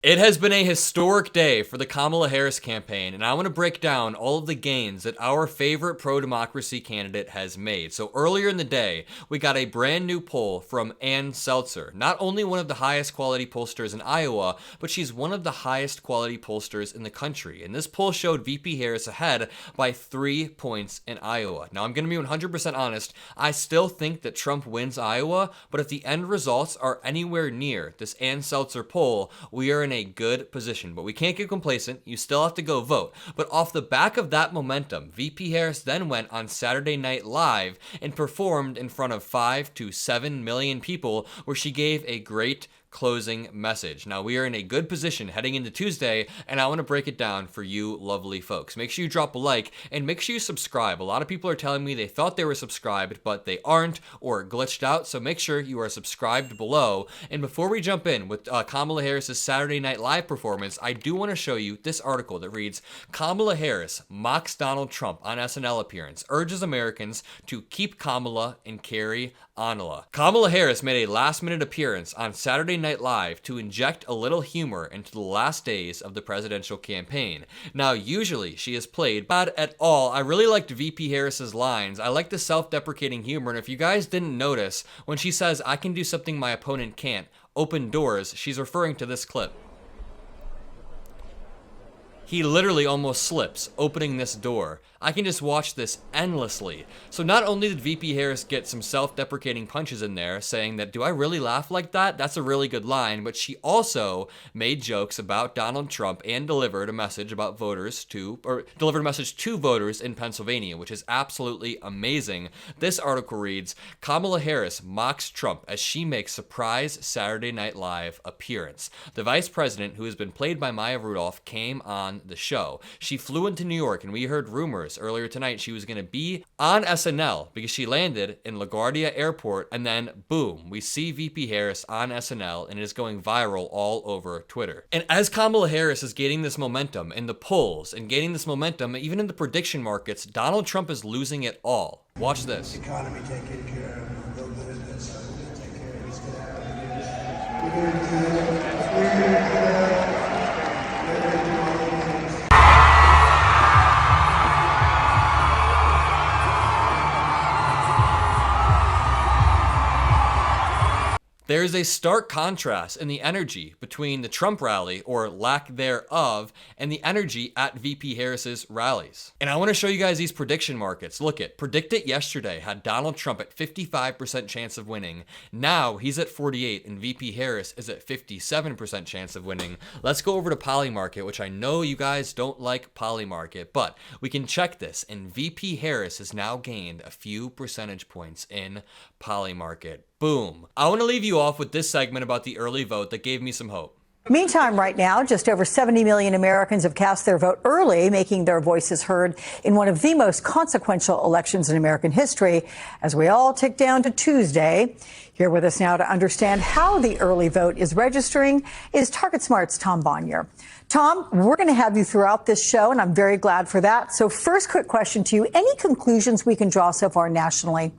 It has been a historic day for the Kamala Harris campaign, and I want to break down all of the gains that our favorite pro-democracy candidate has made. So earlier in the day, we got a brand new poll from Ann Seltzer, not only one of the highest quality pollsters in Iowa, but she's one of the highest quality pollsters in the country. And this poll showed VP Harris ahead by 3 points in Iowa. Now, I'm going to be 100% honest, I still think that Trump wins Iowa, but if the end results are anywhere near this Ann Seltzer poll, we are in a good position, but we can't get complacent. You still have to go vote. But off the back of that momentum, VP Harris then went on Saturday Night Live and performed in front of 5 to 7 million people, where she gave a great closing message. Now, we are in a good position heading into Tuesday, and I want to break it down for you lovely folks. Make sure you drop a like and make sure you subscribe. A lot of people are telling me they thought they were subscribed, but they aren't or glitched out, so make sure you are subscribed below. And before we jump in with Kamala Harris's Saturday Night Live performance, I do want to show you this article that reads, Kamala Harris mocks Donald Trump on SNL appearance, urges Americans to keep Kamala and carry Anala. Kamala Harris made a last-minute appearance on Saturday Night Live to inject a little humor into the last days of the presidential campaign. Now, usually she is played bad at all. I really liked VP Harris's lines. I like the self-deprecating humor, and if you guys didn't notice, when she says, "I can do something my opponent can't, open doors," she's referring to this clip. He literally almost slips, opening this door. I can just watch this endlessly. So not only did VP Harris get some self-deprecating punches in there, saying that, do I really laugh like that? That's a really good line, but she also made jokes about Donald Trump and delivered a message to voters in Pennsylvania, which is absolutely amazing. This article reads, Kamala Harris mocks Trump as she makes surprise Saturday Night Live appearance. The vice president, who has been played by Maya Rudolph, came on the show. She flew into New York, and we heard rumors earlier tonight she was going to be on SNL because she landed in LaGuardia Airport, and then boom, we see VP Harris on SNL, and it is going viral all over Twitter. And as Kamala Harris is gaining this momentum in the polls and gaining this momentum even in the prediction markets, Donald Trump is losing it all. Watch this. Economy taken care of, no business, I'm going to take care of this. We're going to do that. We're going to do that. There is a stark contrast in the energy between the Trump rally, or lack thereof, and the energy at VP Harris's rallies. And I want to show you guys these prediction markets. Look at Predict It yesterday had Donald Trump at 55% chance of winning. Now he's at 48 and VP Harris is at 57% chance of winning. Let's go over to Polymarket, which I know you guys don't like Polymarket, but we can check this, and VP Harris has now gained a few percentage points in Polymarket. Boom. I want to leave you off with this segment about the early vote that gave me some hope. Meantime, right now, just over 70 million Americans have cast their vote early, making their voices heard in one of the most consequential elections in American history. As we all tick down to Tuesday, here with us now to understand how the early vote is registering is Target Smart's Tom Bonnier. Tom, we're going to have you throughout this show, and I'm very glad for that. So first, quick question to you. Any conclusions we can draw so far nationally?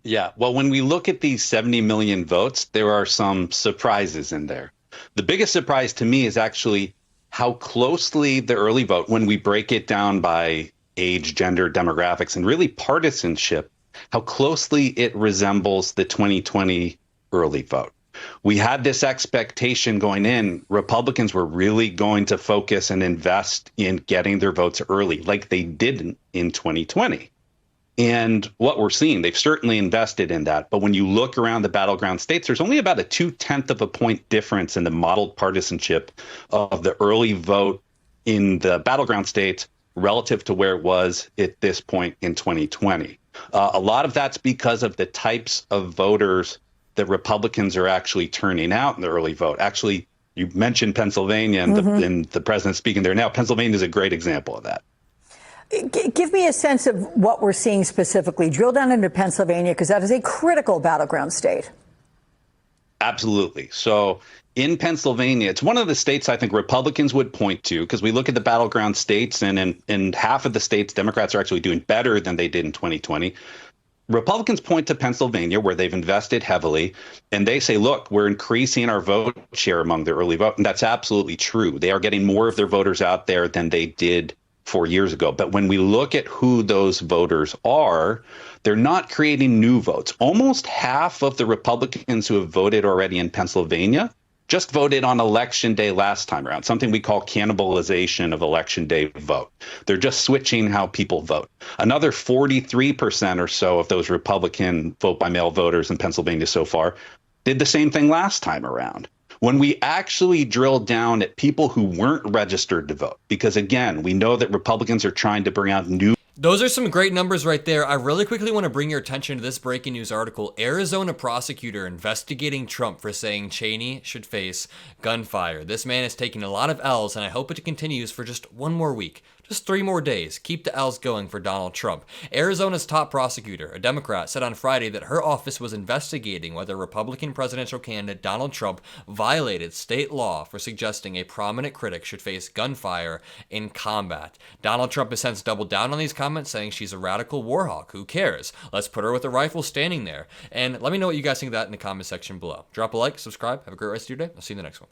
Yeah, well, when we look at these 70 million votes, there are some surprises in there. The biggest surprise to me is actually how closely the early vote, when we break it down by age, gender, demographics, and really partisanship, how closely it resembles the 2020 early vote. We had this expectation going in. Republicans were really going to focus and invest in getting their votes early, like they didn't in 2020. And what we're seeing, they've certainly invested in that. But when you look around the battleground states, there's only about a 0.2 of a point difference in the modeled partisanship of the early vote in the battleground states relative to where it was at this point in 2020. A lot of that's because of the types of voters that Republicans are actually turning out in the early vote. Actually, you mentioned Pennsylvania and the president speaking there now. Pennsylvania is a great example of that. Give me a sense of what we're seeing specifically. Drill down into Pennsylvania, because that is a critical battleground state. Absolutely. So in Pennsylvania, it's one of the states I think Republicans would point to, because we look at the battleground states, and in half of the states, Democrats are actually doing better than they did in 2020. Republicans point to Pennsylvania, where they've invested heavily, and they say, look, we're increasing our vote share among the early vote. And that's absolutely true. They are getting more of their voters out there than they did 4 years ago. But when we look at who those voters are, they're not creating new votes. Almost half of the Republicans who have voted already in Pennsylvania just voted on election day last time around, something we call cannibalization of election day vote. They're just switching how people vote. Another 43% or so of those Republican vote by mail voters in Pennsylvania so far did the same thing last time around. When we actually drill down at people who weren't registered to vote, because again, we know that Republicans are trying to bring out new. Those are some great numbers right there. I really quickly want to bring your attention to this breaking news article. Arizona prosecutor investigating Trump for saying Cheney should face gunfire. This man is taking a lot of L's, and I hope it continues for just one more week. Just 3 more days. Keep the L's going for Donald Trump. Arizona's top prosecutor, a Democrat, said on Friday that her office was investigating whether Republican presidential candidate Donald Trump violated state law for suggesting a prominent critic should face gunfire in combat. Donald Trump has since doubled down on these comments, saying she's a radical war hawk. Who cares? Let's put her with a rifle standing there. And let me know what you guys think of that in the comment section below. Drop a like, subscribe. Have a great rest of your day. I'll see you in the next one.